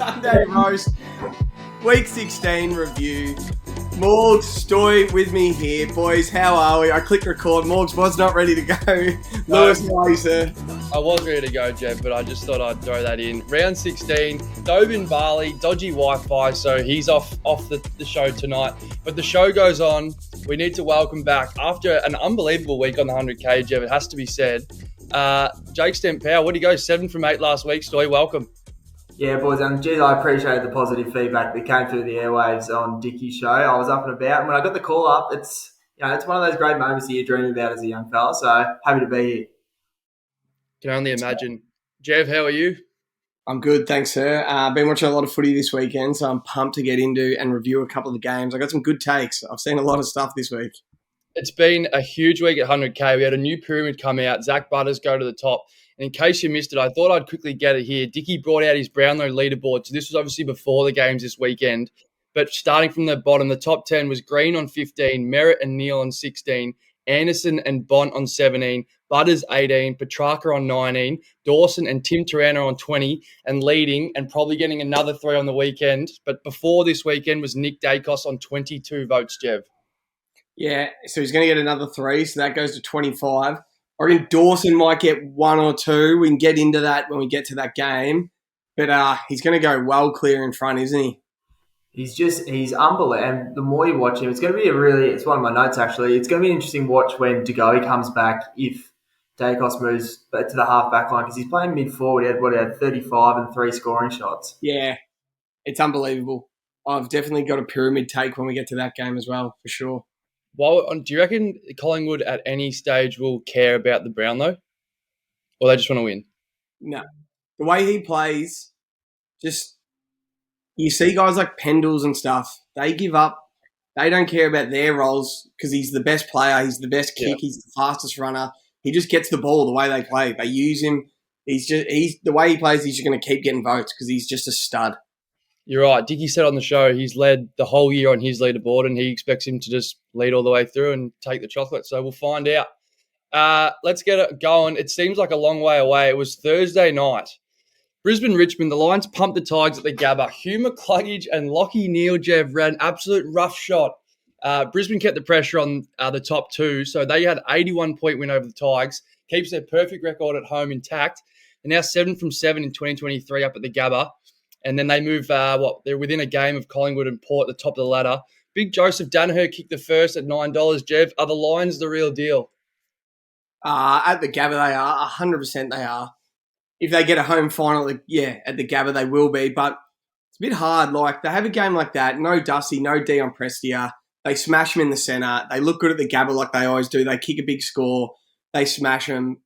Sunday roast, week 16 review. Morg, Stoy with me here. Boys, how are we? I clicked record. Morgs was not ready to go. Lewis, how are you, sir? I was ready to go, Jeff, but I just thought I'd throw that in. Round 16, Dobin Barley, dodgy Wi-Fi, so he's off the show tonight. But the show goes on. We need to welcome back, after an unbelievable week on the 100K, Jeff, it has to be said, Jake Stempower. What do you go? 7 from 8 last week. Stoy, welcome. Yeah, boys, and geez, I appreciate the positive feedback that came through the airwaves on Dickie's show. I was up and about, and when I got the call up, it's one of those great moments that you dream about as a young fella. So happy to be here. Can only imagine. Jeff, how are you? I'm good, thanks, sir. Been watching a lot of footy this weekend, so I'm pumped to get into and review a couple of the games. I got some good takes. I've seen a lot of stuff this week. It's been a huge week at 100K. We had a new pyramid come out. Zach Butters go to the top. And in case you missed it, I thought I'd quickly get it here. Dickie brought out his Brownlow leaderboard. So this was obviously before the games this weekend. But starting from the bottom, the top 10 was Green on 15, Merritt and Neal on 16, Anderson and Bont on 17, Butters 18, Petrarca on 19, Dawson and Tim Turano on 20, and leading and probably getting another 3 on the weekend. But before this weekend was Nick Dacos on 22 votes, Jev. Yeah, so he's going to get another 3, so that goes to 25. I reckon Dawson might get 1 or 2. We can get into that when we get to that game. But he's going to go well clear in front, isn't he? He's unbelievable. And the more you watch him, it's going to be it's one of my notes actually, it's going to be an interesting watch when DeGoey comes back if Dacos moves back to the half-back line, because he's playing mid-forward. He had 35 and 3 scoring shots. Yeah, it's unbelievable. I've definitely got a pyramid take when we get to that game as well, for sure. Well, do you reckon Collingwood at any stage will care about the Brownlow? Or they just want to win? No. The way he plays, you see guys like Pendles and stuff, they give up. They don't care about their roles because he's the best player, he's the best kick, He's the fastest runner. He just gets the ball the way they play. They use him. The way he plays, he's just going to keep getting votes because he's just a stud. You're right. Dickie said on the show he's led the whole year on his leaderboard and he expects him to just lead all the way through and take the chocolate. So we'll find out. Let's get it going. It seems like a long way away. It was Thursday night. Brisbane-Richmond, the Lions pumped the Tigers at the Gabba. Hugh McCluggage and Lachie Neil ran an absolute rough shot. Brisbane kept the pressure on the top 2, so they had an 81-point win over the Tigers. Keeps their perfect record at home intact. They're now 7 from 7 in 2023 up at the Gabba. And then they move, they're within a game of Collingwood and Port at the top of the ladder. Big Joseph Danaher kicked the first at $9. Jev, are the Lions the real deal? At the Gabba they are. 100% they are. If they get a home final, at the Gabba they will be. But it's a bit hard. Like, they have a game like that. No Dusty, no Dion Prestia. They smash him in the centre. They look good at the Gabba like they always do. They kick a big score. They smash them.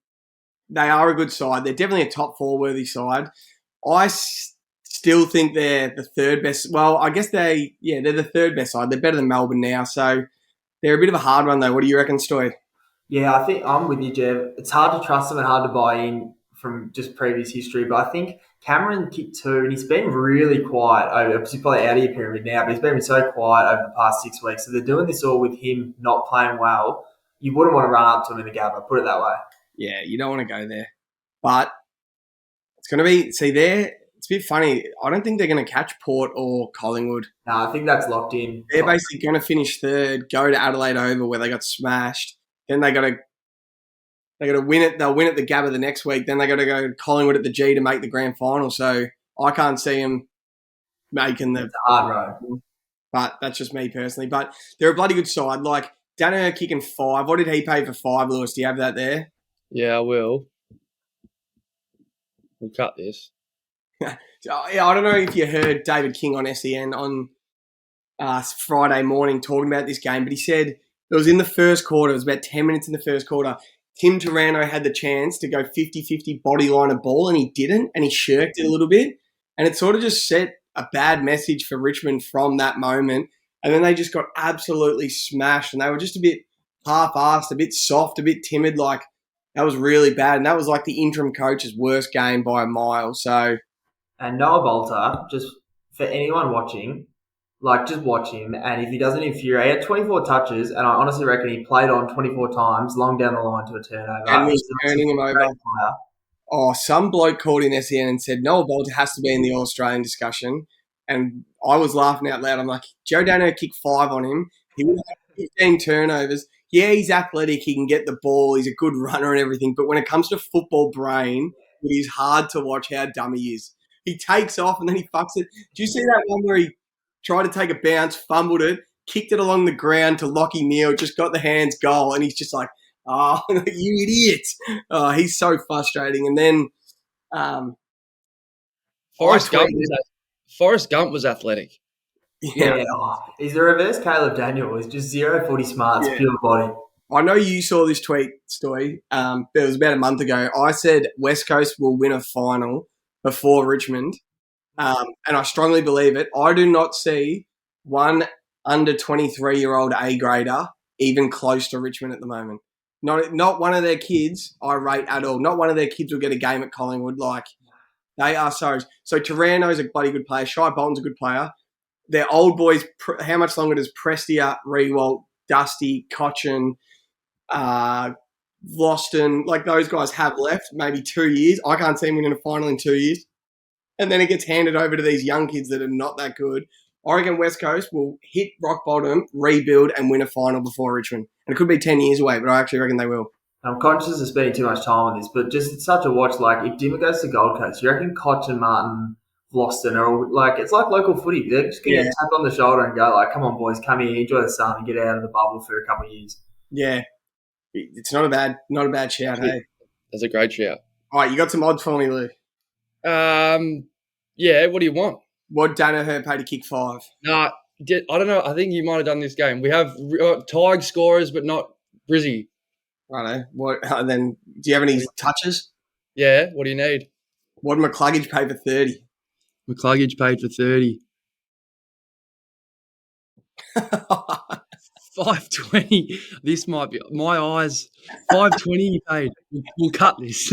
They are a good side. They're definitely a top 4-worthy side. I still think they're the third best. Well, I guess they're the third best side. They're better than Melbourne now. So they're a bit of a hard one, though. What do you reckon, Stoy? Yeah, I think I'm with you, Jev. It's hard to trust them and hard to buy in from just previous history. But I think Cameron kicked 2 and he's been really quiet over. He's probably out of your pyramid now, but he's been so quiet over the past 6 weeks. So they're doing this all with him not playing well. You wouldn't want to run up to him in the Gabba, put it that way. Yeah, you don't want to go there. But it's going to be, it's a bit funny. I don't think they're going to catch Port or Collingwood. No, I think that's locked in. They're basically going to finish third, go to Adelaide Oval where they got smashed. Then they got to win it. They'll win at the Gabba the next week. Then they got to go to Collingwood at the G to make the grand final. So I can't see them making the hard road. But that's just me personally. But they're a bloody good side. Like Danaher kicking 5. What did he pay for 5, Lewis? Do you have that there? Yeah, I will. We'll cut this. I don't know if you heard David King on SEN on Friday morning talking about this game, but he said it was in the first quarter. It was about 10 minutes in the first quarter. Tim Turano had the chance to go 50-50 body line of ball, and he didn't, and he shirked it a little bit. And it sort of just set a bad message for Richmond from that moment. And then they just got absolutely smashed, and they were just a bit half-assed, a bit soft, a bit timid. Like, that was really bad. And that was like the interim coach's worst game by a mile. So, and Noah Bolter, just for anyone watching, just watch him. And if he doesn't infuriate, he had 24 touches, and I honestly reckon he played on 24 times, long down the line to a turnover. And was turning him over. some bloke called in SEN and said Noah Bolter has to be in the All-Australian discussion. And I was laughing out loud. I'm like, Joe Dano kicked 5 on him. He would have 15 turnovers. Yeah, he's athletic. He can get the ball. He's a good runner and everything. But when it comes to football brain, it is hard to watch how dumb he is. He takes off and then he fucks it. Do you see that one where he tried to take a bounce, fumbled it, kicked it along the ground to Lockie Neal, just got the hands goal, and he's just like, oh, you idiot. Oh, he's so frustrating. And then Forrest Gump was athletic. Yeah. He's the reverse Caleb Daniel. He's just 0 footy smarts, pure body. I know you saw this tweet, Stoy, but it was about a month ago. I said West Coast will win a final before Richmond, and I strongly believe it. I do not see one under 23-year-old A-grader even close to Richmond at the moment. Not one of their kids I rate at all. Not one of their kids will get a game at Collingwood. Like, they are so Taranto's a bloody good player. Shai Bolton's a good player. Their old boys, how much longer does Prestia, Rewalt, Dusty, Cochin, Vlosten, like those guys have left? Maybe 2 years. I can't see them winning a final in 2 years. And then it gets handed over to these young kids that are not that good. I reckon West Coast will hit rock bottom, rebuild, and win a final before Richmond. And it could be 10 years away, but I actually reckon they will. I'm conscious of spending too much time on this, but just it's such a watch. Like, if Dimmer goes to Gold Coast, you reckon Cochin, Martin, Vlosten are like, it's like local footy. They're just going to get tapped on the shoulder and go like, come on, boys, come here, enjoy the sun and get out of the bubble for a couple of years. Yeah. It's not a bad shout, hey? That's a great shout. All right, you got some odds for me, Lou? Yeah, what do you want? What Danaher paid to kick 5? No, I don't know. I think you might have done this game. We have Tig scorers, but not Brizzy. Righto. What? Then, do you have any touches? Yeah. What do you need? What did McCluggage pay for 30? McCluggage paid for 30. 520. This might be my eyes. 520 you paid. We'll cut this.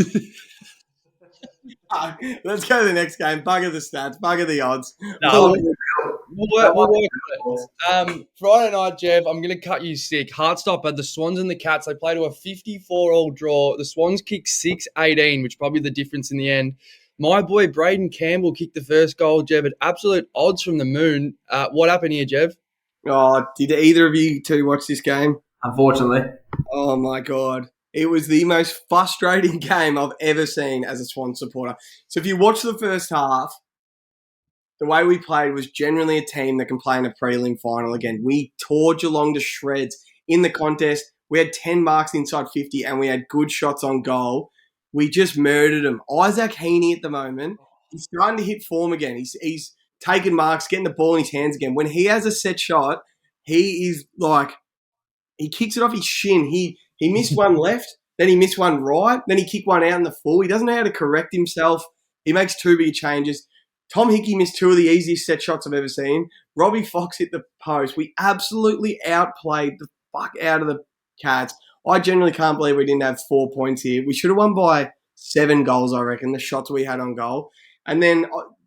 Let's go to the next game. Bugger the stats. Bugger the odds. No, we'll work on it. Friday night, Jeff, I'm going to cut you sick. Heartstopper, the Swans and the Cats, they play to a 54-all draw. The Swans kicked 6-18, which is probably the difference in the end. My boy Braden Campbell kicked the first goal, Jeff, at absolute odds from the moon. What happened here, Jeff? Oh, did either of you two watch this game? Unfortunately. Oh, my God. It was the most frustrating game I've ever seen as a Swan supporter. So if you watch the first half, the way we played was generally a team that can play in a prelim final again. We tore Geelong to shreds in the contest. We had 10 marks inside 50 and we had good shots on goal. We just murdered them. Isaac Heaney at the moment, he's starting to hit form again. He's taking marks, getting the ball in his hands again. When he has a set shot, he is like, he kicks it off his shin. He missed one left, then he missed one right, then he kicked one out in the full. He doesn't know how to correct himself. He makes 2 big changes. Tom Hickey missed 2 of the easiest set shots I've ever seen. Robbie Fox hit the post. We absolutely outplayed the fuck out of the Cats. I generally can't believe we didn't have 4 points here. We should have won by 7 goals, I reckon, the shots we had on goal. And then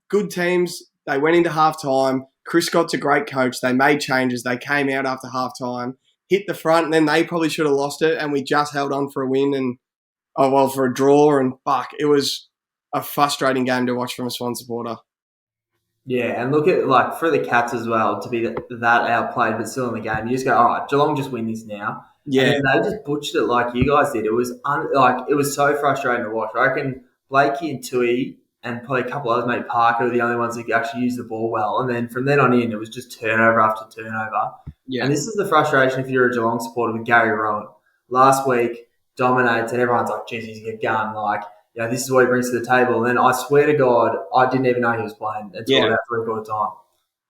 good teams, they went into halftime. Chris Scott's a great coach. They made changes. They came out after halftime, hit the front, and then they probably should have lost it, and we just held on for a win and, for a draw. And fuck, it was a frustrating game to watch from a Swan supporter. Yeah, and look at, like, for the Cats as well, to be that outplayed but still in the game, you just go, all right, Geelong just win this now. Yeah. And they just butchered it like you guys did. It was it was so frustrating to watch. I reckon Blakey and Tui and probably a couple others, maybe Parker, were the only ones that could actually use the ball well. And then from then on in, it was just turnover after turnover. Yeah. And this is the frustration if you're a Geelong supporter with Gary Rowan. Last week, dominates, and everyone's like, geez, he's a gun. Like, you know, this is what he brings to the table. And then I swear to God, I didn't even know he was playing until about 3/4 time.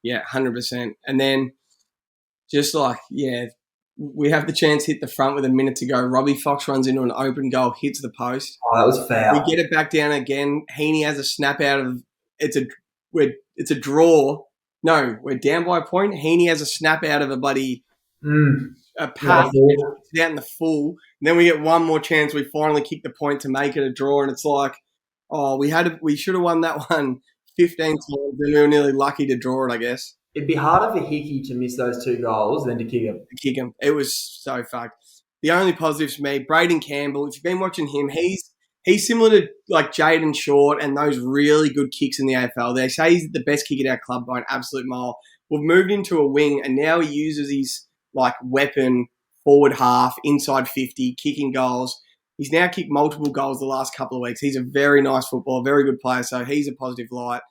Yeah, 100%. And then just like, we have the chance to hit the front with a minute to go. Robbie Fox runs into an open goal, hits the post. Oh, that was foul. We get it back down again. Heaney has a snap out of it's a draw. No, we're down by a point. Heaney has a snap out of a bloody a pass out in the full. And then we get one more chance. We finally kick the point to make it a draw, and it's like, we should have won that one 15 times, and we were nearly lucky to draw it, I guess. It'd be harder for Hickey to miss those 2 goals than to kick him. It was so fucked. The only positives for me, Braden Campbell, if you've been watching him, he's he's similar to like Jaden Short and those really good kicks in the AFL. They say he's the best kick at our club by an absolute mile. We've moved into a wing, and now he uses his like weapon forward half, inside 50, kicking goals. He's now kicked multiple goals the last couple of weeks. He's a very nice footballer, very good player, so he's a positive light.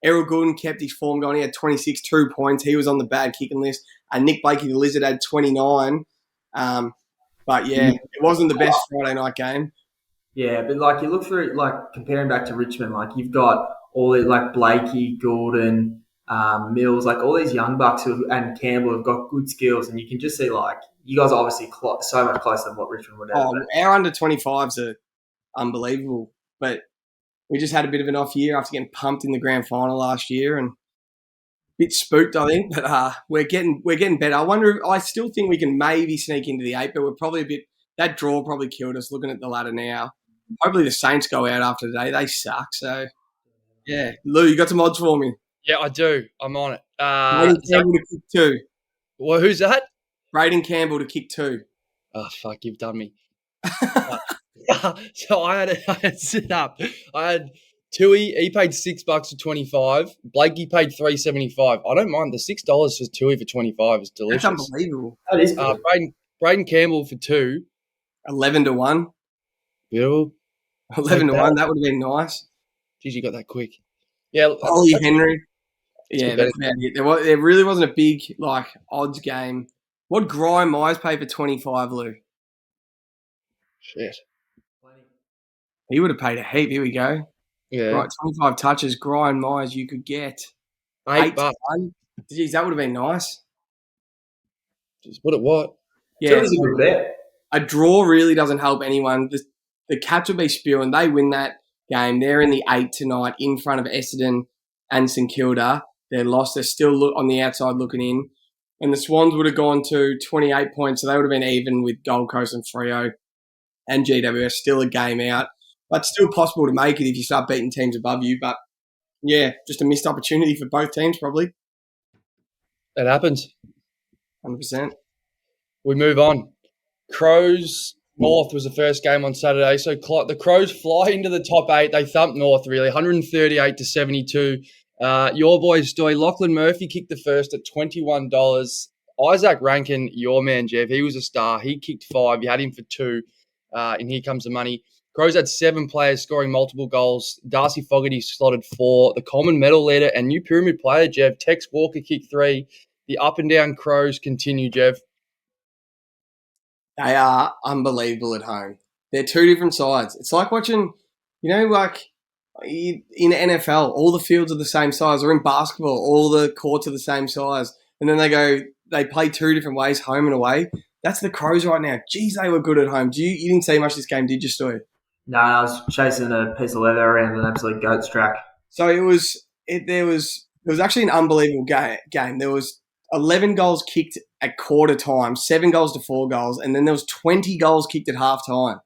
Errol Goulden kept his form going. He had 26, 2 points. He was on the bad kicking list. And Nick Blakey, the Lizard, had 29. But, yeah, it wasn't the best Friday night game. Yeah, but like you look through, like comparing back to Richmond, like you've got all the like Blakey, Goulden, Mills, like all these young bucks and Campbell have got good skills, and you can just see like you guys are obviously so much closer than what Richmond would have. Our under 25s are unbelievable, but we just had a bit of an off year after getting pumped in the grand final last year and a bit spooked, I think. But we're getting better. I still think we can maybe sneak into the 8, but we're probably a bit. That draw probably killed us. Looking at the ladder now, hopefully the Saints go out after today. They suck. So yeah, Lou, you got some odds for me? Yeah, I do. I'm on it. Braden Campbell to kick 2. Well, who's that? Braden Campbell to kick 2. Oh fuck, you've done me. So I had sit up. I had Tui. He paid $6 for 25. Blakey paid $3.75. I don't mind the $6 for Tui for 25 is delicious. That's unbelievable. That is good. Braden Campbell for 2. 11 to 1. Beautiful. 11 to 1. That would have been nice. Geez, you got that quick. Yeah, Ollie Henry. Yeah, that's about it. There really wasn't a big like odds game. What did Grime Myers pay for 25, Lou? Shit. He would have paid a heap. Here we go. Yeah. Right, 25 touches. Grime Myers, you could get $8. to 1. Jeez, that would have been nice. Just what? Yeah, That was a good bet. a draw really doesn't help anyone. The Cats will be spewing. They win that game. They're in the 8 tonight in front of Essendon and St Kilda. They're lost. They're still on the outside looking in. And the Swans would have gone to 28 points, so they would have been even with Gold Coast and Freo and GWS, still a game out. But still possible to make it if you start beating teams above you. But, yeah, just a missed opportunity for both teams probably. That happens. 100%. We move on. Crows North was the first game on Saturday. So the Crows fly into the top 8. They thumped North, really, 138 to 72. Your boys, Stoy, Lachlan Murphy kicked the first at $21. Isaac Rankin, your man, Jeff, he was a star. He kicked 5. You had him for 2. And here comes the money. Crows had 7 players scoring multiple goals. Darcy Fogarty slotted 4. The Common Medal leader and new Pyramid player, Jeff, Tex Walker kicked 3. The up and down Crows continue, Jeff. They are unbelievable at home. They're two different sides. It's like watching, like in NFL, all the fields are the same size, or in basketball, all the courts are the same size. And then they play two different ways, home and away. That's the Crows right now. Geez, they were good at home. You didn't see much of this game, did you, Stu? No, I was chasing a piece of leather around an absolute goat's track. So it was actually an unbelievable game. There was 11 goals kicked at quarter time, 7 goals to 4 goals, and then there was 20 goals kicked at half time.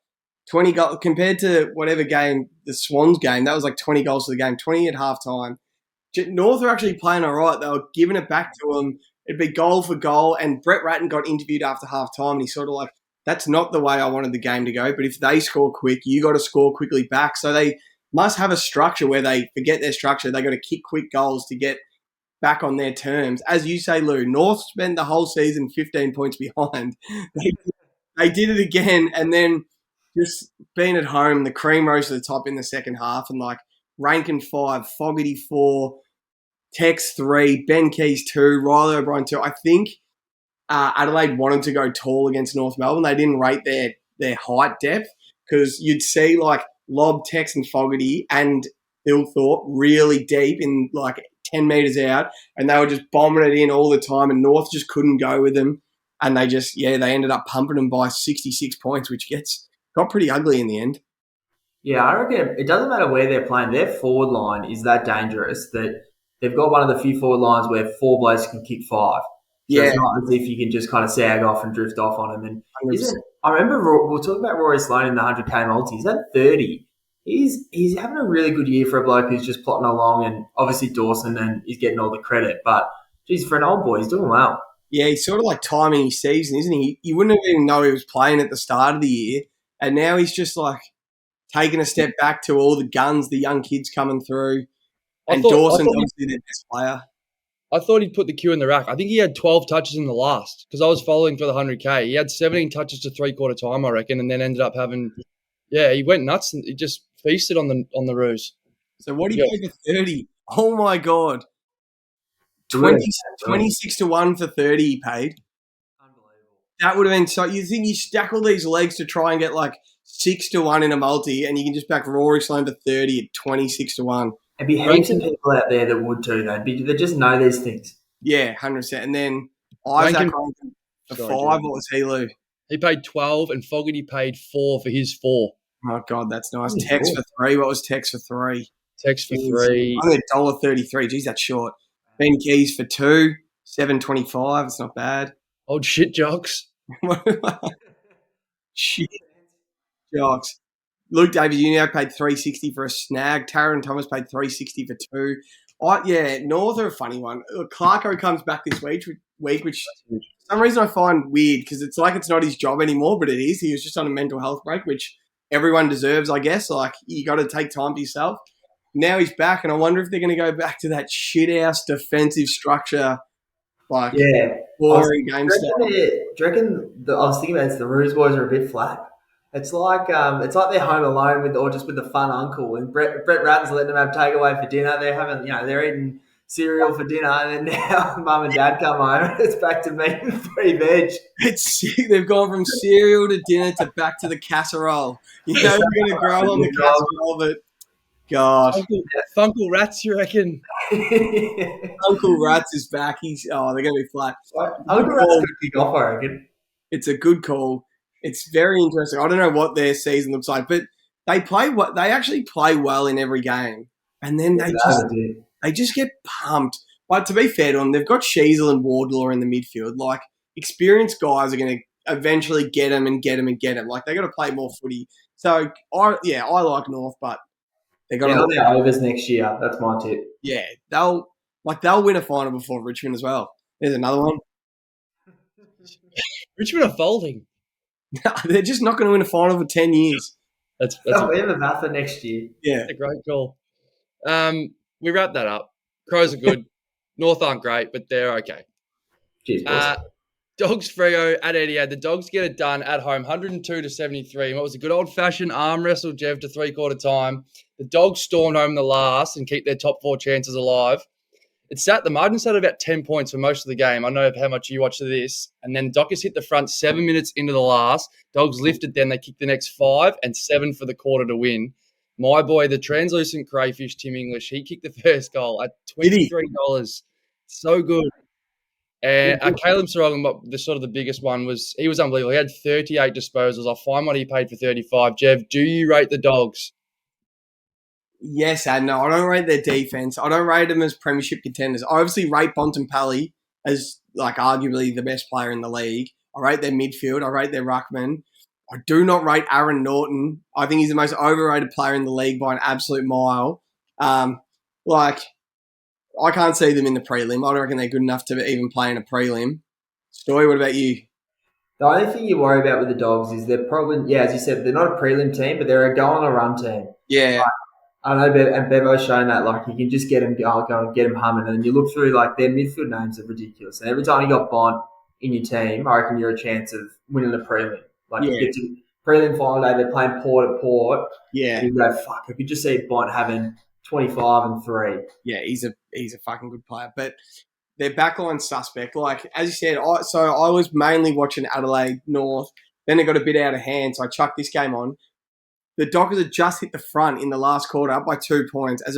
20 goals compared to whatever game, the Swans game, that was like 20 goals to the game, 20 at half time. North are actually playing all right. They were giving it back to them. It'd be goal for goal, and Brett Ratton got interviewed after half time, and he's sort of like, that's not the way I wanted the game to go, but if they score quick, you got to score quickly back. So they must have a structure where they forget their structure. They got to kick quick goals to get back on their terms. As you say, Lou, North spent the whole season 15 points behind. They did it again, and then just being at home, the cream rose to the top in the second half, and like Rankin 5, Fogarty 4, Tex 3, Ben Keys 2, Riley O'Brien 2. I think Adelaide wanted to go tall against North Melbourne. They didn't rate their height depth because you'd see like Lob, Tex and Fogarty and Thilthorpe really deep in like 10 metres out, and they were just bombing it in all the time, and North just couldn't go with them. And they ended up pumping them by 66 points, which got pretty ugly in the end. Yeah, I reckon it doesn't matter where they're playing. Their forward line is that dangerous that they've got one of the few forward lines where 4 blokes can kick 5. So it's not as if you can just kind of sag off and drift off on them. And I remember we'll talk about Rory Sloane in the 100K multi. He's at 30. He's having a really good year for a bloke who's just plotting along, and obviously Dawson, and he's getting all the credit. But, geez, for an old boy, he's doing well. Yeah, he's sort of like timing his season, isn't he? You wouldn't even know he was playing at the start of the year, and now he's just like taking a step back to all the guns, the young kids coming through. I And thought Dawson's he- obviously their best player. I thought he'd put the Q in the rack. I think he had 12 touches in the last because I was following for the 100K. He had 17 touches to three-quarter time, I reckon, and then ended up having – he went nuts and he just feasted on the ruse. So what do you pay for 30? Oh, my God. 26 to 1 for 30 he paid. Unbelievable. That would have been so – you think you stack all these legs to try and get like 6 to 1 in a multi and you can just back Rory Sloane to 30 at 26 to 1. There'd be heaps of people out there that would too, though. They just know these things. Yeah, 100%. And then Isaac for 5, what was he, Lou? He paid 12 and Fogarty paid 4 for his 4. Oh, God, that's nice. Tex for 3. What was Tex for 3? Tex for 3. I think $1.33. Geez, that's short. Ben Keys for 2. $7.25. It's not bad. Old shit jocks. Shit jocks. Luke Davies Jr. paid $3.60 for a snag. Taron Thomas paid $3.60 for 2. North are a funny one. Clarko comes back this week, which for some reason I find weird because it's like it's not his job anymore, but it is. He was just on a mental health break, which everyone deserves, I guess. Like, you got to take time for yourself. Now he's back, and I wonder if they're going to go back to that shit-house defensive structure, like boring game style. Do you reckon I was thinking about this, the Roos boys are a bit flat. It's like they're home alone with the fun uncle, and Brett Ratten's letting them have takeaway for dinner. They're having, they're eating cereal for dinner, and then now mum and dad come home. It's back to meat and 3 veg. It's sick. They've gone from cereal to dinner to back to the casserole. You know we're going to grow on the casserole, but God, Funkle Rats, you reckon? Uncle Rats is back. They're going to be flat. Uncle Rats going to kick off, I reckon. It's a good call. It's very interesting. I don't know what their season looks like, but they actually play well in every game, and then they just get pumped. But to be fair to them, they've got Sheasel and Wardlaw in the midfield. Like, experienced guys are going to eventually get them. Like, they got to play more footy. So I like North, but they got on their overs next year. That's my tip. Yeah, they'll win a final before Richmond as well. There's another one. Richmond are folding. They're just not going to win a final for 10 years. They'll be in the Mather next year. Yeah. That's a great call. We wrap that up. Crows are good. North aren't great, but they're okay. Cheers, boys. Dogs Freo at Etihad. The Dogs get it done at home, 102 to 73. And what was a good old-fashioned arm wrestle, Jev, to three-quarter time. The Dogs stormed home the last and keep their top 4 chances alive. The margin sat at about 10 points for most of the game. I know how much you watched of this. And then Dockers hit the front 7 minutes into the last. Dogs lifted then. They kicked the next 5 and 7 for the quarter to win. My boy, the translucent crayfish, Tim English, he kicked the first goal at $23. So good. And Caleb Sarong, the biggest one, he was unbelievable. He had 38 disposals. I'll find what he paid for 35. Jev, do you rate the Dogs? Yes and no. I don't rate their defense. I don't rate them as premiership contenders. I obviously rate Bontempelli as like arguably the best player in the league. I rate their midfield. I rate their ruckman. I do not rate Aaron Norton. I think he's the most overrated player in the league by an absolute mile. I can't see them in the prelim. I don't reckon they're good enough to even play in a prelim. Story, what about you? The only thing you worry about with the Dogs is they're probably, as you said, they're not a prelim team, but they're a go-on-a-run team. Yeah. I know, and Bevo's shown that, you can just get them go and get them humming. And then you look through, their midfield names are ridiculous. And every time you got Bont in your team, I reckon you're a chance of winning a prelim. You get to prelim final day, they're playing Port at Port. Yeah. And you go, fuck, I could just see Bont having 25 and 3. Yeah, he's a fucking good player. But their backline's suspect. As you said, I was mainly watching Adelaide North. Then it got a bit out of hand, so I chucked this game on. The Dockers had just hit the front in the last quarter, up by 2 points. As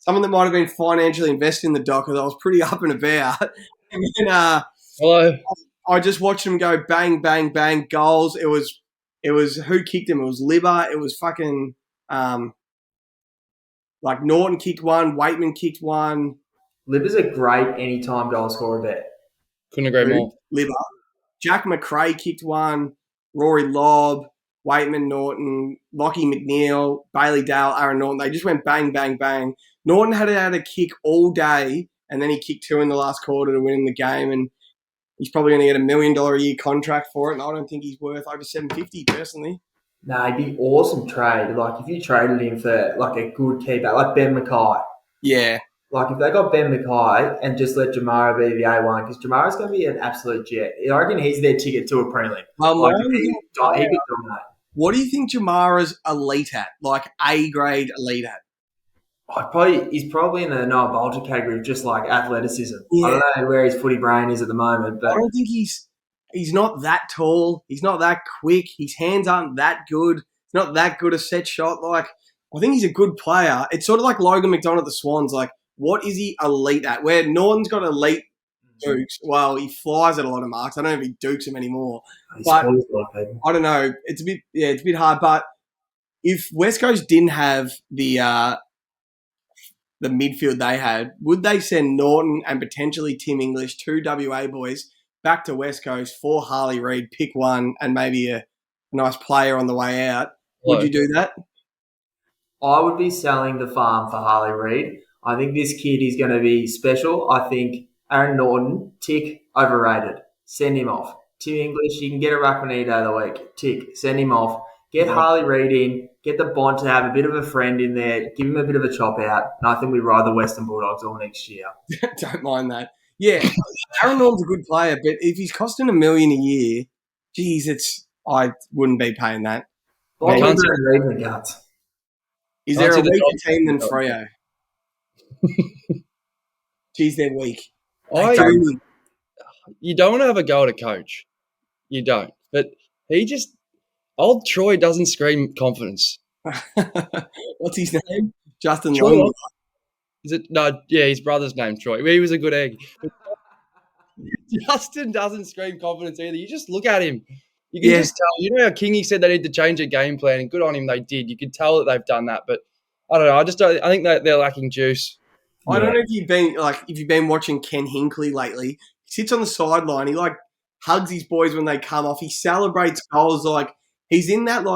someone that might have been financially invested in the Dockers, I was pretty up and about. And then hello. I just watched them go bang, bang, bang, goals. It was who kicked them? It was Libba. It was fucking Norton kicked one, Waitman kicked one. Libba's a great anytime goal scorer bet. Couldn't agree more. Libba. Jack McRae kicked one, Rory Lobb, Waitman, Norton, Lockie McNeil, Bailey Dale, Aaron Norton. They just went bang, bang, bang. Norton had a kick all day, and then he kicked 2 in the last quarter to win the game, and he's probably going to get $1 million a year contract for it, and I don't think he's worth over $750 personally. No, he'd be awesome trade. Like, if you traded him for, like, a good keeper, like Ben Mackay. Yeah. Like, if they got Ben Mackay and just let Jamara be the A1, because Jamara's going to be an absolute jet. I reckon he's their ticket to a Premier League. My Like, only thing, he could dominate. what do you think Jamara's elite at? Like A-grade elite at? He's probably in the Noah Bolger category of just, like, athleticism. Yeah. I don't know where his footy brain is at the moment, I but don't think he's not that tall. He's not that quick. His hands aren't that good. He's not that good a set shot. Like, I think he's a good player. It's sort of like Logan McDonald at the Swans. Like, what is he elite at? Where Norton's got elite dukes. Well, he flies at a lot of marks. I don't know if he dukes them anymore. But I don't know. It's a bit hard. But if West Coast didn't have the midfield they had, would they send Norton and potentially Tim English, two WA boys, back to West Coast for Harley Reid, pick one, and maybe a nice player on the way out? Would you do that? I would be selling the farm for Harley Reid. I think this kid is going to be special. I think Aaron Norton, tick, overrated. Send him off. Tim English, you can get a Rapanita of the week. Tick, send him off. Get Harley Reid in. Get the Bond to have a bit of a friend in there. Give him a bit of a chop out. And I think we ride the Western Bulldogs all next year. Don't mind that. Yeah, Aaron Norton's a good player, but if he's costing $1 million a year, geez, I wouldn't be paying that. Bond is in the guts. Is there a weaker team than Freo? Geez, they're weak. You don't want to have a go at a coach. You don't. But old Troy doesn't scream confidence. What's his name? Justin Troy. Long. Is it? No, yeah, his brother's name, Troy. He was a good egg. Justin doesn't scream confidence either. You just look at him. You can just tell. You know how Kingy said they need to change their game plan, and good on him, they did. You could tell that they've done that, but I don't know. I think that they're lacking juice. I don't know if you've been watching Ken Hinkley lately. He sits on the sideline. He hugs his boys when they come off. He celebrates goals like he's in that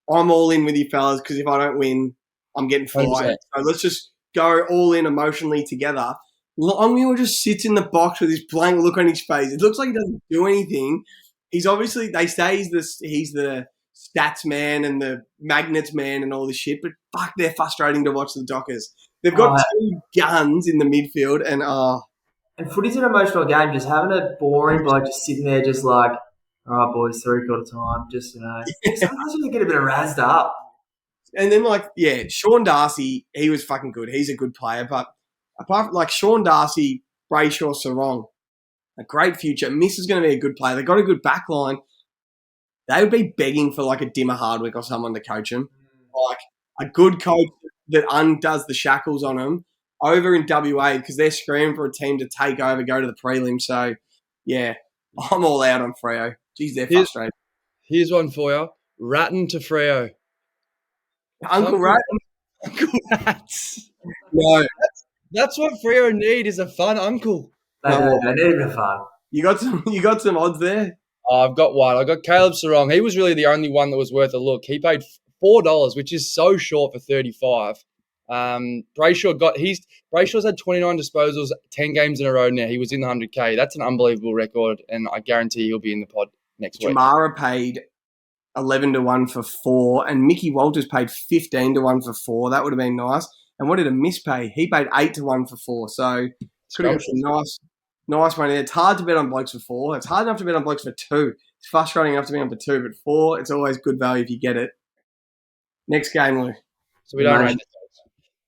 I'm all in with you fellas because if I don't win, I'm getting fired. 100%. So let's just go all in emotionally together. Longmuir just sits in the box with this blank look on his face. It looks like he doesn't do anything. He's obviously, they say he's the stats man and the magnets man and all this shit, but fuck, they're frustrating to watch the Dockers. They've got two guns in the midfield and footy's an emotional game. Just having a boring bloke just sitting there just like, all right, boys, 3/4 time. Just, sometimes you get a bit of razzed up. And then, Sean Darcy, he was fucking good. He's a good player. But apart from, Sean Darcy, Brayshaw, Sarong, a great future. Miss is going to be a good player. They've got a good back line. They would be begging for, a Dimmer Hardwick or someone to coach them. A good coach that undoes the shackles on them over in WA because they're screaming for a team to take over, go to the prelim. So, yeah, I'm all out on Freo. Jeez, they're frustrated. Here's one for you. Ratton to Freo. Uncle Ratton? Uncle Rats. No. That's what Freo need is a fun uncle. They need a fun. You got some odds there? Oh, I've got one. I got Caleb Sarong. He was really the only one that was worth a look. He paid $4, which is so short for 35. Brayshaw's had 29 disposals, 10 games in a row now. He was in the 100K. That's an unbelievable record, and I guarantee he'll be in the pod next week. Jamara paid 11-1 for 4, and Mickey Walters paid 15-1 for 4. That would have been nice. And what did a miss pay? He paid 8-1 for 4. So could have got some nice money. It's hard to bet on blokes for 4. It's hard enough to bet on blokes for 2. It's frustrating enough to bet on for 2, but 4, it's always good value if you get it. Next game, Lou. So we don't rate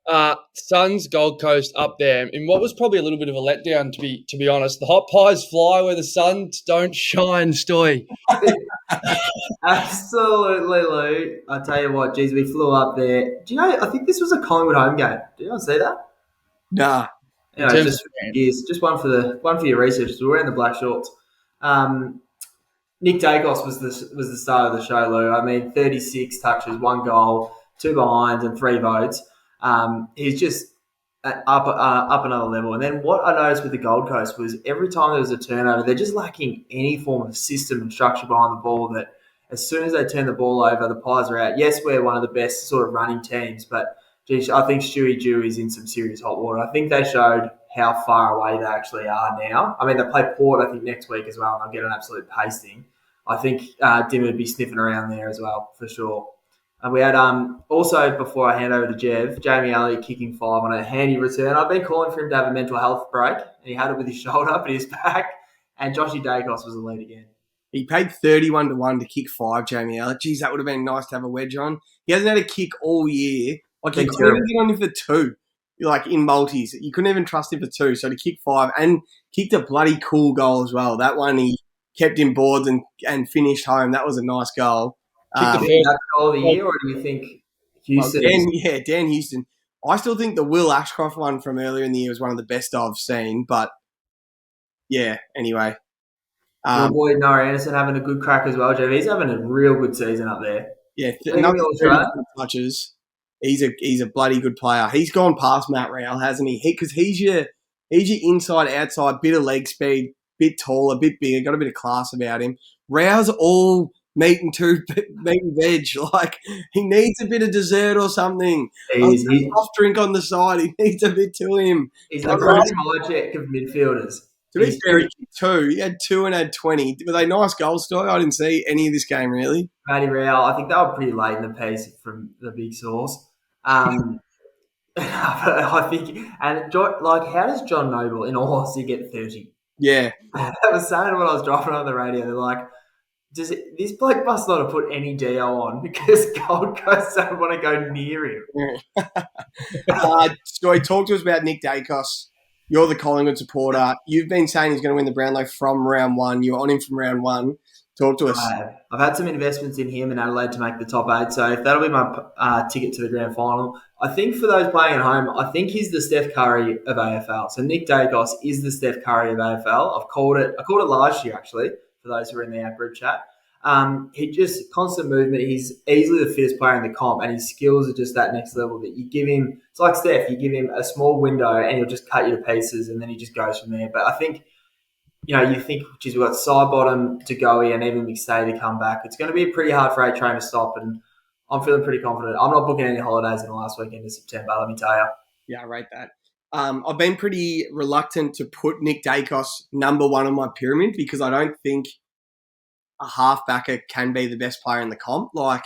the Suns, Gold Coast up there. And what was probably a little bit of a letdown, to be honest. The hot pies fly where the Suns don't shine, Stoy. Absolutely, Lou. I tell you what, geez, we flew up there. Do you know, I think this was a Collingwood home game. Do you not see that? Nah. Just one for your research. We're wearing the black shorts. Nick Dacos was the star of the show, Lou. I mean, 36 touches, 1 goal, 2 behinds, and 3 votes. He's just up another level. And then what I noticed with the Gold Coast was every time there was a turnover, they're just lacking any form of system and structure behind the ball. That as soon as they turn the ball over, the Pies are out. Yes, we're one of the best sort of running teams, but geez, I think Stewie Dew is in some serious hot water. I think they showed how far away they actually are now. I mean, they play Port, I think, next week as well, and they'll get an absolute pasting. I think Dim would be sniffing around there as well, for sure. And we had also, before I hand over to Jamie Elliott kicking 5 on a handy return. I've been calling for him to have a mental health break, and he had it with his shoulder, but he's back. And Joshy Dacos was the lead again. He paid 31-1 to kick 5, Jamie Elliott. Geez, that would have been nice to have a wedge on. He hasn't had a kick all year. Like, you couldn't even get on him for 2. Like, in multis. You couldn't even trust him for 2. So to kick 5 and kicked a bloody cool goal as well. That one, he kept in boards and finished home. That was a nice goal. Kicked the first goal of the year, or do you think Houston? Well, Dan Houston. I still think the Will Ashcroft one from earlier in the year was one of the best I've seen. But, yeah, anyway. Your boy Noah Anderson having a good crack as well, Jeff. He's having a real good season up there. Yeah, another 30 touches. He's a bloody good player. He's gone past Matt Rowell, hasn't he? Because he's your inside, outside, bit of leg speed, bit taller, bit bigger, got a bit of class about him. Rowell's all meat and veg. Like, he needs a bit of dessert or something. A soft drink on the side. He needs a bit to him. He's the Bruce Mojek of midfielders. To be fair, he kicked 2. He had 2 and had 20. Were they nice goals, Stoy? I didn't see any of this game, really. Matty Rowell, I think they were pretty late in the piece from the big source. I think, and like, how does John Noble, in all honesty, get 30? Yeah. I was saying when I was driving on the radio, they're like, this bloke must not have put any DO on because Gold Coast don't want to go near him. Stoy, talk to us about Nick Dacos. You're the Collingwood supporter. You've been saying he's going to win the Brownlow from round 1. You were on him from round 1. Talk to us. I've had some investments in him and Adelaide to make the top 8, so if that'll be my ticket to the grand final. I think for those playing at home, I think he's the Steph Curry of AFL. So Nick Dacos is the Steph Curry of AFL. I called it last year, actually, for those who are in the group chat. He just constant movement. He's easily the fittest player in the comp, and his skills are just that next level that you give him. It's like Steph. You give him a small window, and he'll just cut you to pieces, and then he just goes from there. But I think, you think, geez, we've got Sidebottom to go and even McStay to come back. It's going to be pretty hard for A-Train to stop, and I'm feeling pretty confident. I'm not booking any holidays in the last weekend of September, let me tell you. Yeah, I rate that. I've been pretty reluctant to put Nick Dacos number 1 on my pyramid because I don't think a halfbacker can be the best player in the comp. Like,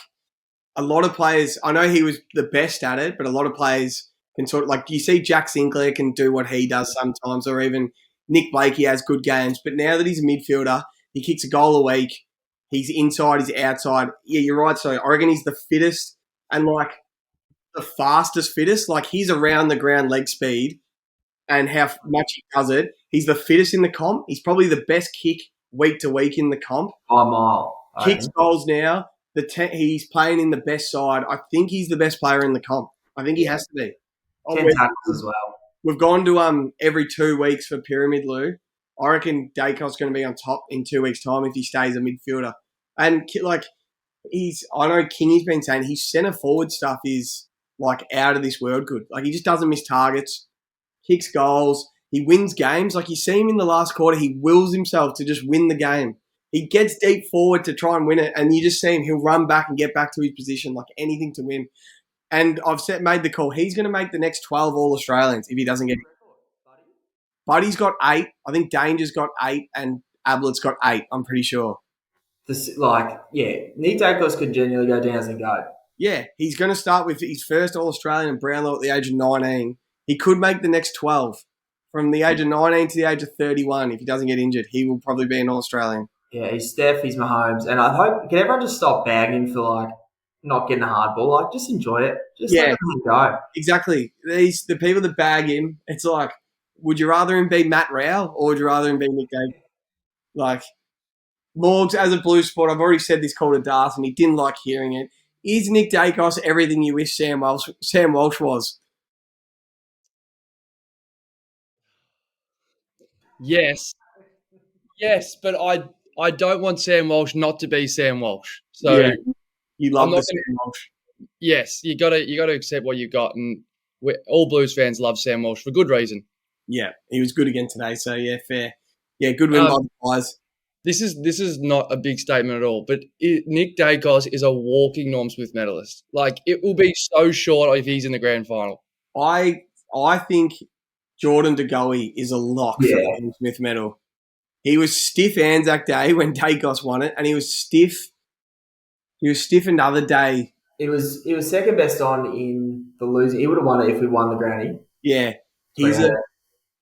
a lot of players, I know he was the best at it, but a lot of players can sort of, like, you see Jack Sinclair can do what he does sometimes, or even Nick Blakey has good games. But now that he's a midfielder, he kicks a goal a week, he's inside, he's outside. Yeah, you're right. So I reckon he's the fittest and, like, the fastest fittest. Like, he's around the ground leg speed and how much he does it. He's the fittest in the comp. He's probably the best kick week to week in the comp. By a mile. Kicks goals now. He's playing in the best side. I think he's the best player in the comp. I think he has to be. 10 tackles as well. We've gone to every 2 weeks for Pyramid, Lou. I reckon Dacos going to be on top in 2 weeks' time if he stays a midfielder. And, like, I know Kingy's been saying his centre forward stuff is, like, out of this world good. Like, he just doesn't miss targets, kicks goals. He wins games. Like, you see him in the last quarter, he wills himself to just win the game. He gets deep forward to try and win it, and you just see him, he'll run back and get back to his position, like anything to win. And I've made the call. He's going to make the next 12 All-Australians if he doesn't get it. Buddy's got 8. I think Danger's got 8, and Ablett's got 8, I'm pretty sure. Nick Dacos could genuinely go down as a go. Yeah, he's going to start with his first All-Australian in Brownlow at the age of 19. He could make the next 12. From the age of 19 to the age of 31, if he doesn't get injured, he will probably be an All-Australian. Yeah, he's Steph, he's Mahomes. And I hope, can everyone just stop bagging for, like, not getting a hard ball? Like, just enjoy it. Just let him go. Exactly. The people that bag him, it's like, would you rather him be Matt Rowell or would you rather him be Nick Dacos? Like, Morgs, as a Blue Sport, I've already said this call to Darth and he didn't like hearing it. Is Nick Dacos everything you wish Sam Walsh was? Yes, but I don't want Sam Walsh not to be Sam Walsh. So yeah, you love the Sam Walsh. Yes, you got to accept what you got, and all Blues fans love Sam Walsh for good reason. Yeah, he was good again today. So yeah, fair. Yeah, good win by the guys. This is not a big statement at all, but Nick Dacos is a walking Norm Smith medalist. Like, it will be so short if he's in the grand final. I think Jordan De Goey is a lock for the Norm Smith medal. He was stiff Anzac Day when Dacos won it, and he was stiff. He was stiff another day. It was second best on in the losing. He would have won it if we won the granny. Yeah, the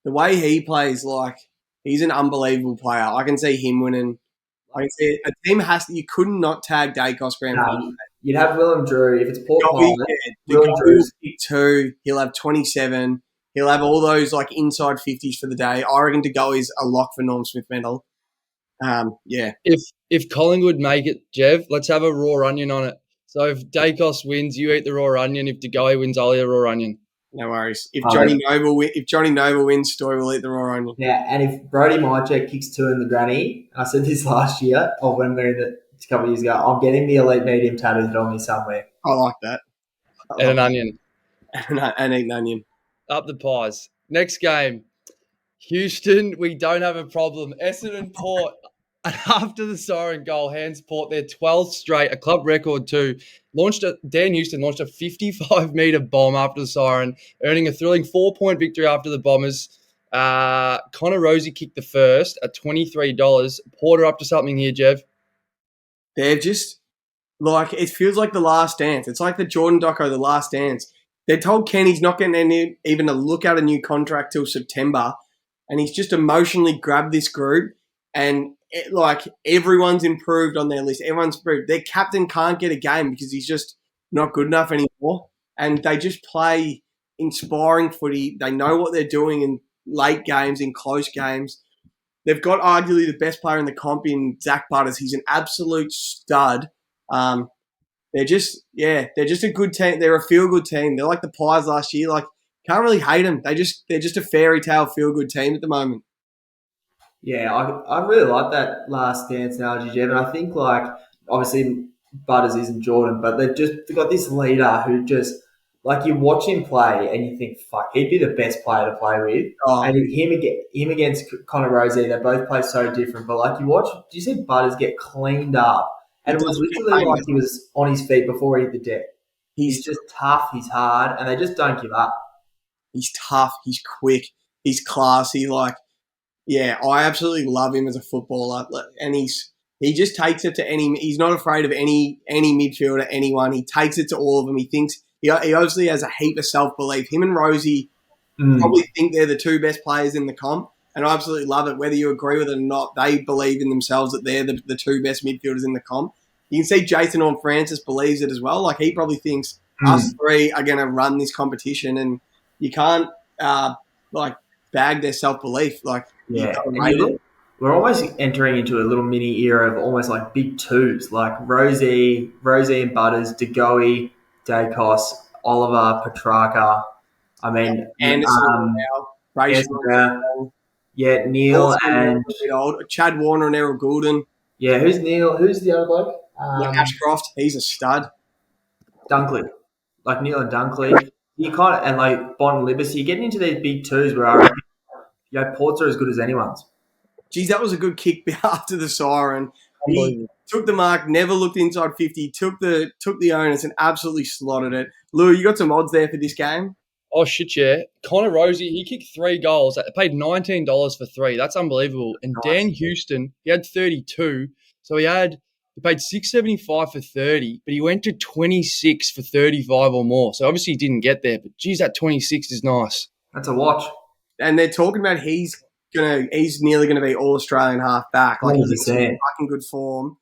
way he plays, like he's an unbelievable player. I can see him winning. I can see a team you couldn't not tag Dacos grand final. You'd have Willem Drew if it's Port Pilot. Willem Drew's kick 2. He'll have 27. He'll have all those like inside 50s for the day. I reckon to go is a lock for Norm Smith medal. Yeah. If Collingwood make it, Jev, let's have a raw onion on it. So if Dacos wins, you eat the raw onion. If DeGoey wins, I'll eat a raw onion. No worries. If Johnny Noble wins, Story will eat the raw onion. Yeah, and if Brody Mychek kicks 2 in the granny, I said this last year, or when we were in it a couple of years ago, I'm getting the elite medium tattooed on me somewhere. I like that. And an onion. And eat an onion. Up the pies. Next game. Houston, we don't have a problem. Essendon Port, after the siren goal, hands Port their 12th straight, a club record too. Dan Houston launched a 55-metre bomb after the siren, earning a thrilling 4-point victory after the Bombers. Connor Rosie kicked the first at $23. Porter up to something here, Jev. They're just, like, it feels like The Last Dance. It's like the Jordan doco, The Last Dance. They told Ken he's not getting even a look at a new contract till September, and he's just emotionally grabbed this group, and everyone's improved on their list. Everyone's improved. Their captain can't get a game because he's just not good enough anymore, and they just play inspiring footy. They know what they're doing in late games, in close games. They've got arguably the best player in the comp in Zach Butters. He's an absolute stud. They're just a good team. They're a feel-good team. They're like the Pies last year. Like, can't really hate them. They're just a fairy tale feel-good team at the moment. Yeah, I really like that Last Dance analogy, Jeff. And I think, like, obviously Butters isn't Jordan, but they've got this leader who just, like, you watch him play and you think, fuck, he'd be the best player to play with. Oh. And him against Connor Rosie, they both play so different. But, like, do you see Butters get cleaned up? And it was literally like he was on his feet before he hit the deck. He's just tough, he's hard, and they just don't give up. He's tough, he's quick, he's classy. Like, yeah, I absolutely love him as a footballer. And he just takes it to he's not afraid of any midfielder, anyone. He takes it to all of them. He thinks, he obviously has a heap of self-belief. Him and Rosie probably think they're the 2 best players in the comp. And I absolutely love it. Whether you agree with it or not, they believe in themselves that they're the 2 best midfielders in the comp. You can see Jason Horne-Francis believes it as well. Like, he probably thinks us 3 are going to run this competition, and you can't bag their self-belief. Like, yeah, we're almost entering into a little mini era of almost like big 2s, like Rosie and Butters, DeGoey, Dacos, Oliver, Petrarca. I mean, Anderson now, yeah, Neil and Chad Warner and Errol Goulden. Yeah, who's Neil? Who's the other bloke? Ashcroft. He's a stud. Dunkley, like Neil and Dunkley. You and like Bond and Libas. You're getting into these big 2s where I reckon, Ports are as good as anyone's. Geez, that was a good kick after the siren. He took the mark, never looked inside 50, took the onus and absolutely slotted it. Lou, you got some odds there for this game? Oh, shit, yeah. Connor Rosie, he kicked 3 goals. They paid $19 for 3. That's unbelievable. And nice. Dan Houston, he had 32. So he paid $6.75 for 30, but he went to 26 for 35 or more. So obviously he didn't get there, but geez, that 26 is nice. That's a watch. And they're talking about he's nearly gonna be all Australian half back. Like, he's in fucking good form.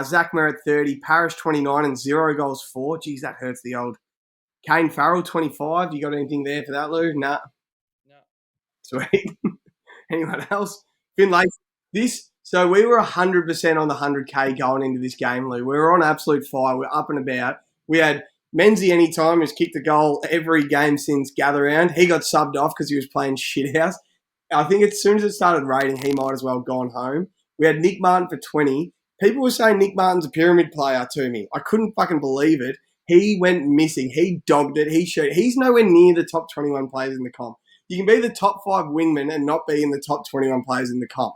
Zach Merritt 30, Parrish 29 and 0 goals for. Geez, that hurts the old. Kane Farrell 25. You got anything there for that, Lou? Nah. No. Sweet. Anyone else? Finn Lace. So we were 100% on the 100K going into this game, Lou. We were on absolute fire. We're up and about. We had Menzie anytime who's kicked a goal every game since gather round. He got subbed off because he was playing shithouse. I think as soon as it started raining, he might as well have gone home. We had Nick Martin for 20. People were saying Nick Martin's a pyramid player to me. I couldn't fucking believe it. He went missing. He dogged it. He showed. He's nowhere near the top 21 players in the comp. You can be the top 5 wingman and not be in the top 21 players in the comp.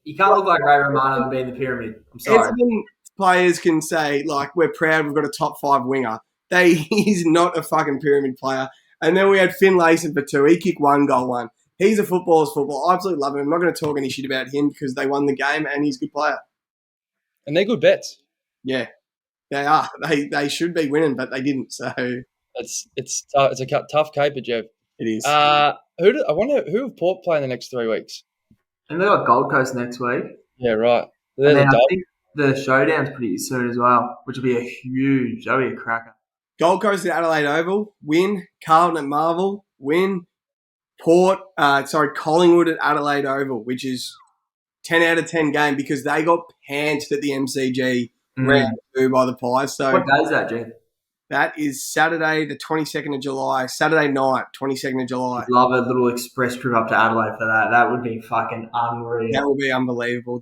You can't look like Ray Romano and be in the pyramid. I'm sorry. Essendon players can say, like, we're proud we've got a top 5 winger. He's not a fucking pyramid player. And then we had Finn Layson for 2. He kicked 1 goal. He's a footballer's football. I absolutely love him. I'm not going to talk any shit about him because they won the game and he's a good player. And they're good bets. Yeah, they are. They should be winning, but they didn't. So It's a tough caper, Jeff. it is. I wonder who have Port play in the next 3 weeks. And they got Gold Coast next week. Yeah, right. They're And the then I Dogs. think the showdown's pretty soon as well, which will be that'll be a cracker. Gold Coast at Adelaide Oval, win. Carlton at Marvel, win. Collingwood at Adelaide Oval, which is 10 out of 10 game because they got pantsed at the MCG round 2 by the Pies. So What day is that, Jeff? that is Saturday, the 22nd of July. Saturday night, 22nd of July. I'd love a little express trip up to Adelaide for that. That would be fucking unreal. That will be unbelievable.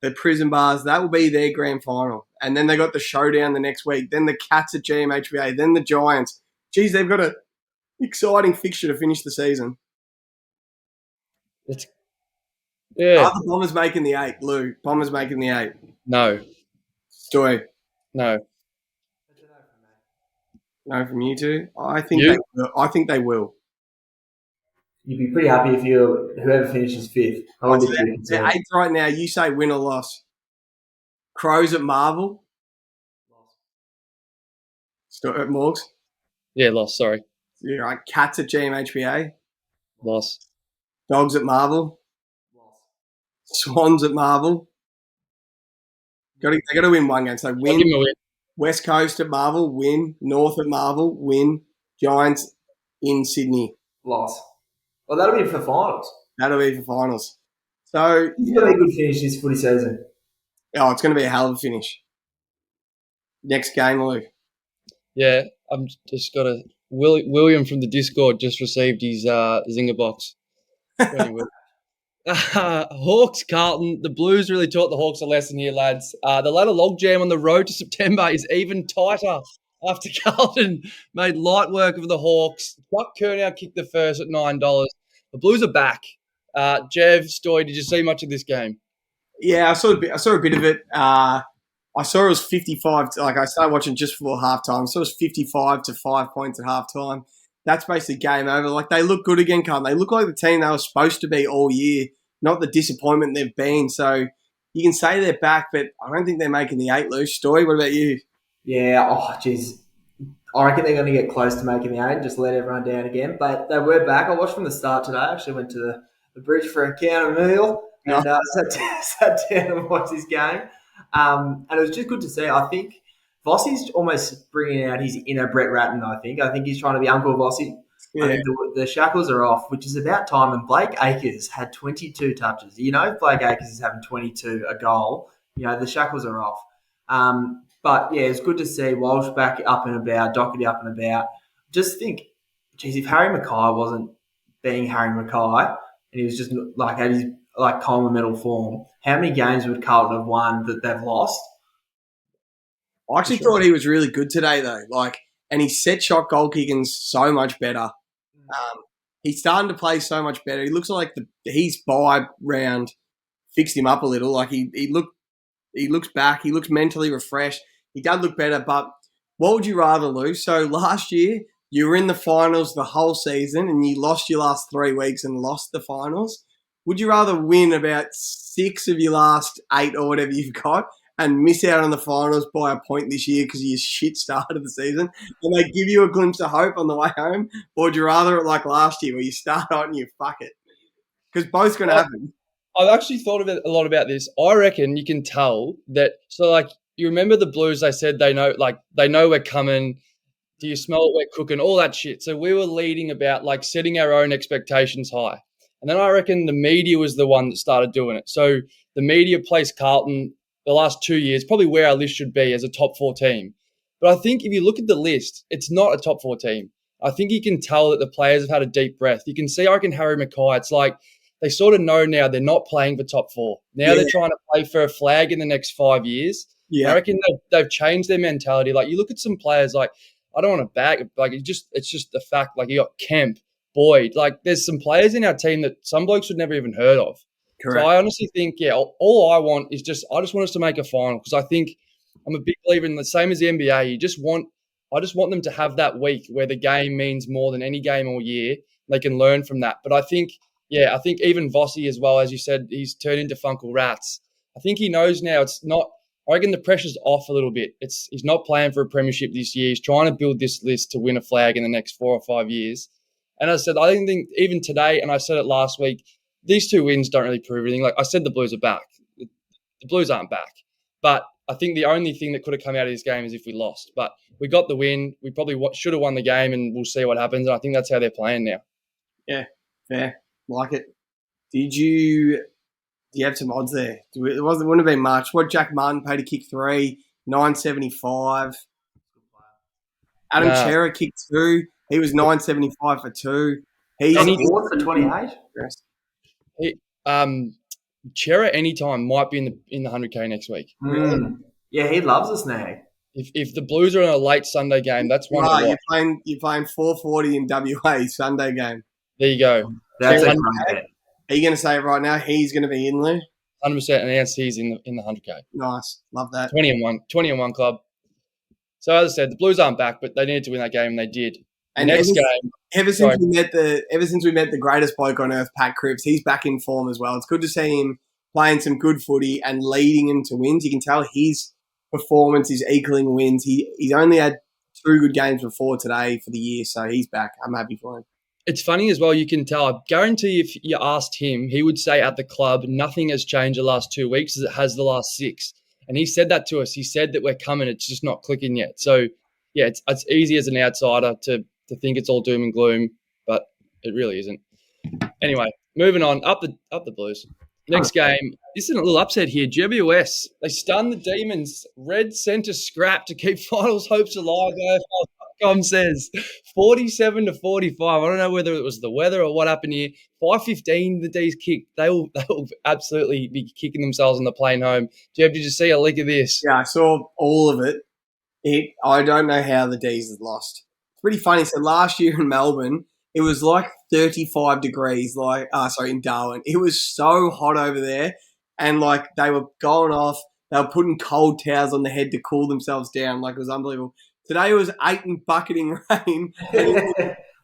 The Prison Bars, that will be their grand final. And then they got the showdown the next week. Then the Cats at GMHBA. Then the Giants. Geez, they've got an exciting fixture to finish the season. Yeah. Are the Bombers making the 8, Lou? Bombers making the 8. No. Stoy. No. No from you two? I think You? they will. I think they will. You'd be pretty happy if whoever finishes 5th. I wouldn't be too They're concerned. 8th right now. You say win or loss. Crows at Marvel. At Morgs. Yeah, loss. Sorry. You're right. Cats at GMHBA. Loss. Dogs at Marvel. Swans at Marvel. They got to win one game. So I'll win. give 'em a win. West Coast at Marvel, win. North at Marvel, win. Giants in Sydney. Loss. Well, that'll be for finals. That'll be for finals. So, It's going to be a good finish this footy season. it's going to be a hell of a finish. Next game, Luke. Yeah, I'm just got a William from the Discord just received his Zinger box. Hawks Carlton. The Blues really taught the Hawks a lesson here, lads. The ladder logjam on the road to September is even tighter after Carlton made light work of the Hawks. Chuck Curnow kicked the first at $9. The Blues are back. Jev, Stoy, did you see much of this game? Yeah, I saw a bit of it. I saw it was 55. I started watching just before halftime. So it was 55 to 5 points at halftime. That's basically game over. They look good again, Carlton. They look like the team they were supposed to be all year, not the disappointment they've been. So you can say they're back, but I don't think they're making the 8 loose. Story, what about you? Yeah, jeez. I reckon they're going to get close to making the 8 and just let everyone down again. But they were back. I watched from the start today. I actually went to the bridge for a counter meal and sat down and watched this game. And it was just good to see. I think Vossi's almost bringing out his inner Brett Ratton, I think he's trying to be Uncle Vossi. Yeah. I think the shackles are off, which is about time. And Blake Acres had 22 touches. If Blake Acres is having 22 a goal, the shackles are off. But, yeah, it's good to see Walsh back up and about, Doherty up and about. Just think, geez, if Harry Mackay wasn't being Harry Mackay and he was just at his Coleman medal form, how many games would Carlton have won that they've lost? I actually thought he was really good today, though. And he set shot goal kicking's so much better. He's starting to play so much better. He looks like his bye round fixed him up a little. He looks back. He looks mentally refreshed. He does look better. But what would you rather lose? So last year you were in the finals the whole season and you lost your last 3 weeks and lost the finals. Would you rather win about 6 of your last 8 or whatever you've got and miss out on the finals by a point this year because of your shit start of the season, and they give you a glimpse of hope on the way home? Or would you rather it like last year where you start out and you fuck it? Because both's going to happen. I've actually thought a lot about this. I reckon you can tell that. So, you remember the Blues? They said they know we're coming. Do you smell it? We're cooking. All that shit. So we were leading about setting our own expectations high, and then I reckon the media was the one that started doing it. So the media placed Carlton the last 2 years, probably where our list should be as a top 4 team. But I think if you look at the list, it's not a top 4 team. I think you can tell that the players have had a deep breath. You can see, I reckon, Harry Mackay, it's like they sort of know now they're not playing for top 4. Now they're trying to play for a flag in the next 5 years. Yeah. I reckon they've changed their mentality. You look at some players, I don't want to bag it, it's just the fact, you got Kemp, Boyd. There's some players in our team that some blokes would never even heard of. Correct. So I honestly think, all I want is I just want us to make a final, because I think I'm a big believer in the same as the NBA. I just want them to have that week where the game means more than any game all year, They can learn from that. But I think even Vossi as well, as you said, he's turned into Funkle Rats. I think he knows now it's not – I reckon the pressure's off a little bit. He's not playing for a premiership this year. He's trying to build this list to win a flag in the next 4 or 5 years. And as I said, I think even today, and I said it last week, these 2 wins don't really prove anything. Like I said, the Blues are back. The Blues aren't back. But I think the only thing that could have come out of this game is if we lost. But we got the win. We probably should have won the game, and we'll see what happens. And I think that's how they're playing now. Yeah, fair. Like it. Do you have some odds there? It wouldn't have been much. What Jack Martin paid to kick 3, 9.75. Adam Chera kicked 2. He was 9.75 for 2. He's for 28. Chera anytime might be in the 100K next week. Yeah, he loves us now. If the Blues are in a late Sunday game, that's one. You're playing 4:40 in WA Sunday game. There you go. That's a great bet. Are you going to say it right now? He's going to be in there. 100% announced he's in the 100K. Nice, love that. 20-1 club. So as I said, the Blues aren't back, but they needed to win that game, and they did. And ever since we met the greatest bloke on earth, Pat Cripps, he's back in form as well. It's good to see him playing some good footy and leading him to wins. You can tell his performance is equaling wins. He's only had 2 good games before today for the year, so he's back. I'm happy for him. It's funny as well, you can tell. I guarantee if you asked him, he would say at the club, nothing has changed the last 2 weeks as it has the last 6. And he said that to us. He said that we're coming. It's just not clicking yet. So, yeah, it's easy as an outsider to think it's all doom and gloom, but it really isn't. Anyway, moving on. Up the Blues. Next game. This is a little upset here. GWS. They stunned the Demons. Red centre scrap to keep finals hopes alive. AFL.com says 47-45. I don't know whether it was the weather or what happened here. 5:15 the D's kicked. They will absolutely be kicking themselves on the plane home. Jeb, did you see a leak of this? Yeah, I saw all of it. I don't know how the D's had lost. It's pretty funny. So last year in Melbourne, it was like 35 degrees, in Darwin. It was so hot over there, and they were going off. They were putting cold towels on their head to cool themselves down. It was unbelievable. Today it was 8 and bucketing rain.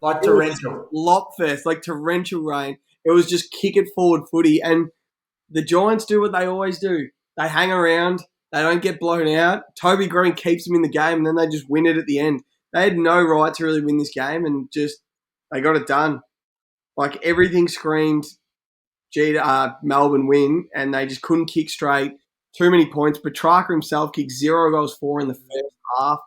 Like torrential. Lopfest, like torrential rain. It was just kick it forward footy. And the Giants do what they always do. They hang around. They don't get blown out. Toby Green keeps them in the game, and then they just win it at the end. They had no right to really win this game, and just they got it done. Everything screamed Melbourne win, and they just couldn't kick straight. Too many points. Petrarca himself kicked 0 goals 4 in the first half.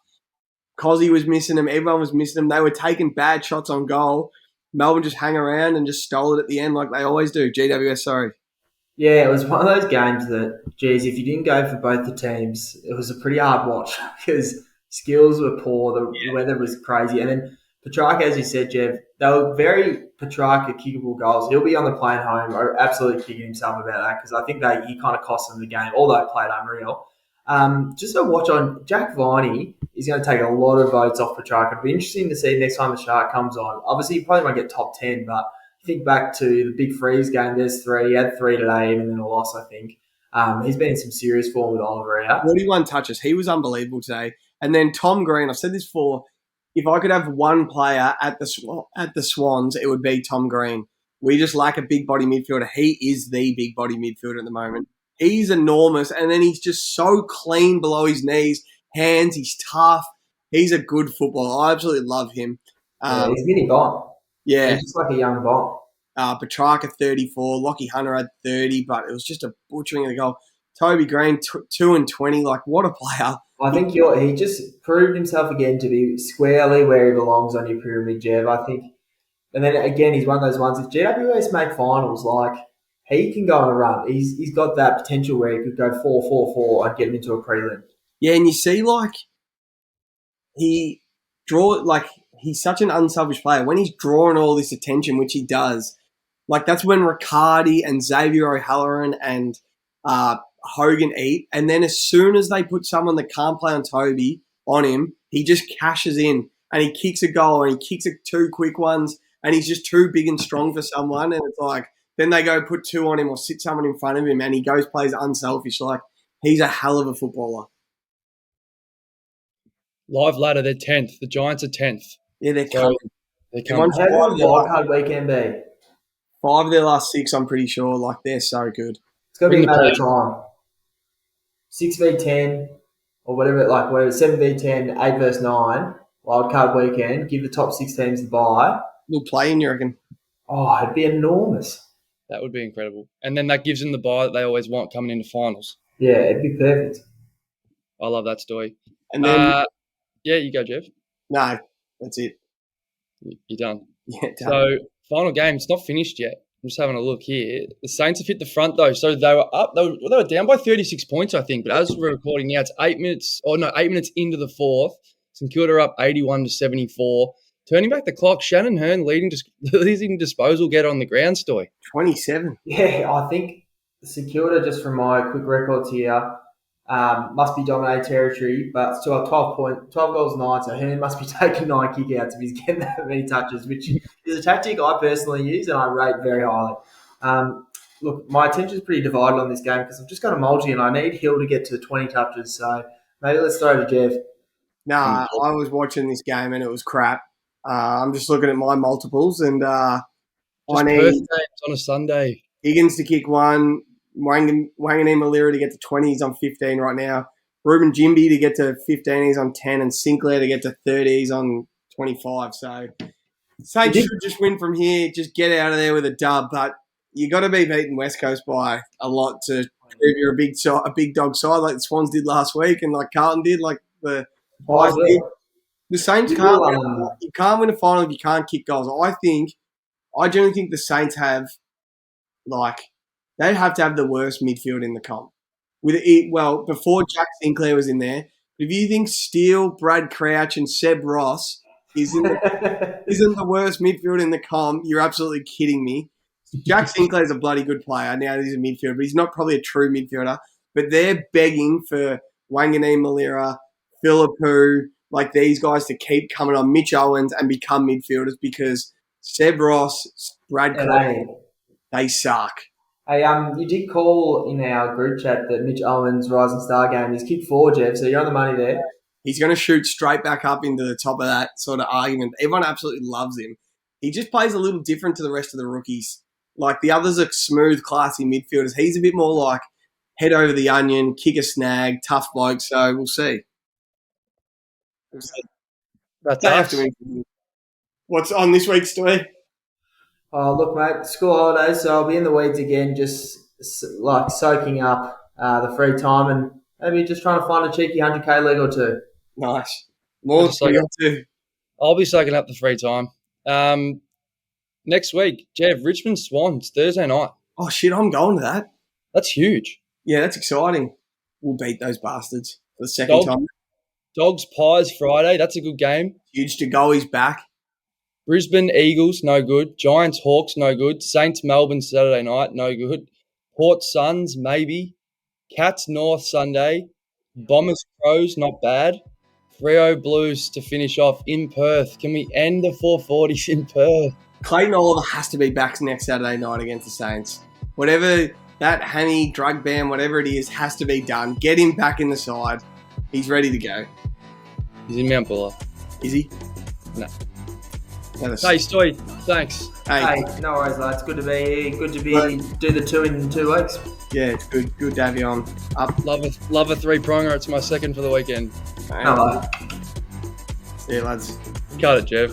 Cozzy was missing them. Everyone was missing them. They were taking bad shots on goal. Melbourne just hang around and just stole it at the end like they always do. GWS, sorry. Yeah, it was one of those games that, geez, if you didn't go for both the teams, it was a pretty hard watch because skills were poor, the weather was crazy. And then Petrarca, as you said, Jeff, they were very Petrarca kickable goals. He'll be on the plane home or absolutely kicking himself about that because I think he kind of cost them the game, although he played unreal. Just a watch on Jack Viney is going to take a lot of votes off Petrarca. It'll be interesting to see next time the Shark comes on. Obviously, he probably won't get top 10, but think back to the Big Freeze game, there's 3. He had 3 today, even then a loss, I think. He's been in some serious form with Oliver out. 41 touches. He was unbelievable today. And then Tom Green, I've said this before, if I could have one player at the Swans, it would be Tom Green. We just lack a big body midfielder. He is the big body midfielder at the moment. He's enormous, and then he's just so clean below his knees, hands, he's tough. He's a good footballer. I absolutely love him. He's mini Bond. Yeah. He's just like a young Bond. Petrarca 34, Lockie Hunter had 30, but it was just a butchering of the goal. Toby Green 2 and 20, what a player. I think he just proved himself again to be squarely where he belongs on your pyramid, Jeff. I think, and then again, he's one of those ones. If GWS make finals, he can go on a run. He's got that potential where he could go 4-4-4 and get him into a prelim. Yeah, and you see, he's such an unselfish player. When he's drawing all this attention, which he does, that's when Riccardi and Xavier O'Halloran and Hogan eat. And then as soon as they put someone that can't play on Toby on him, he just cashes in and he kicks a goal and he kicks 2 quick ones and he's just too big and strong for someone. And it's then they go put 2 on him or sit someone in front of him and he plays unselfish. He's a hell of a footballer. Live ladder, they're 10th. The Giants are 10th. Yeah, they're coming. They come. Everyone's How five will of their wildcard weekend be? five of their last six, I'm pretty sure. Like, they're so good. It's going to be Bring a the matter of time. 6v10 or whatever, 7v10, 8 versus 9, wildcard weekend. Give the top 6 teams the bye. Little play in, you reckon? Oh, it'd be enormous. That would be incredible. And then that gives them the bye that they always want coming into finals. Yeah, it'd be perfect. I love that story. And then, Yeah, you go, Jeff. no, that's it. You're done. Yeah, done. So, final game. It's not finished yet. I'm just having a look here. The Saints have hit the front, though. So, they were up. They were down by 36 points, I think. But as we're recording now, it's 8 minutes into the fourth. St Kilda are up 81-74. Turning back the clock, Shannon Hearn leading disposal get on the ground, Stoy. 27. Yeah, I think St Kilda, just from my quick records here, must be dominating territory, but still have 12 goals 9, so Hearn must be taking 9 kick-outs if he's getting that many touches, which is a tactic I personally use and I rate very highly. Look, my attention is pretty divided on this game because I've just got a multi and I need Hill to get to 20 touches, so maybe let's throw to Jeff. Nah, I was watching this game and it was crap. I'm just looking at my multiples and I Just need Perth games on a Sunday. Higgins to kick 1, Wanganeen-Malira to get to 20, he's on 15 right now. Ruben Jimby to get to 15, he's on 10, and Sinclair to get to 30, he's on 25. So Saints should just win from here, just get out of there with a dub, but you got to be beating West Coast by a lot to prove you're a big dog side like the Swans did last week and like Carlton did, like the Pies did. The Saints can't win a final if you can't kick goals. I generally think the Saints have, they have to have the worst midfield in the comp. Before Jack Sinclair was in there, if you think Steele, Brad Crouch, and Seb Ross isn't the worst midfield in the comp, you're absolutely kidding me. Jack Sinclair's a bloody good player. Now he's a midfielder, but he's not probably a true midfielder. But they're begging for Wanganeen-Malira, Philippou, like these guys to keep coming on, Mitch Owens, and become midfielders because Seb Ross, Brad Crouch, they suck. Hey, you did call in our group chat that Mitch Owens' Rising Star game. He's kicked 4, Jeff, so you're on the money there. He's going to shoot straight back up into the top of that sort of argument. Everyone absolutely loves him. He just plays a little different to the rest of the rookies. Like the others are smooth, classy midfielders. He's a bit more like head over the onion, kick a snag, tough bloke. So we'll see. That's They have us. to win. What's on this week's story? Oh, look, mate, school holidays, so I'll be in the weeds again, just soaking up the free time and maybe just trying to find a cheeky 100k leg or two. Nice. More too. I'll be soaking up the free time. Next week, Jeff, Richmond Swans, Thursday night. Oh, shit, I'm going to that. That's huge. Yeah, that's exciting. We'll beat those bastards for the second time. Dogs Pies Friday, that's a good game. Huge to go, he's back. Brisbane Eagles, no good. Giants Hawks, no good. Saints Melbourne Saturday night, no good. Port Suns, maybe. Cats North Sunday. Bombers Crows, not bad. Freo Blues to finish off in Perth. Can we end the 440s in Perth? Clayton Oliver has to be back next Saturday night against the Saints. Whatever that hammy, drug ban, whatever it is, has to be done. Get him back in the side. He's ready to go. He's in Mount Buller. Is he? No. That's... Hey, Stoy, thanks. Hey, no worries, lads. Good to be here. Good to do the 2 in 2 weeks. Yeah, it's good. Good to have you on. Up. Love a 3-pronger. It's my second for the weekend. Hello. See you, lads. Cut it, Jeff.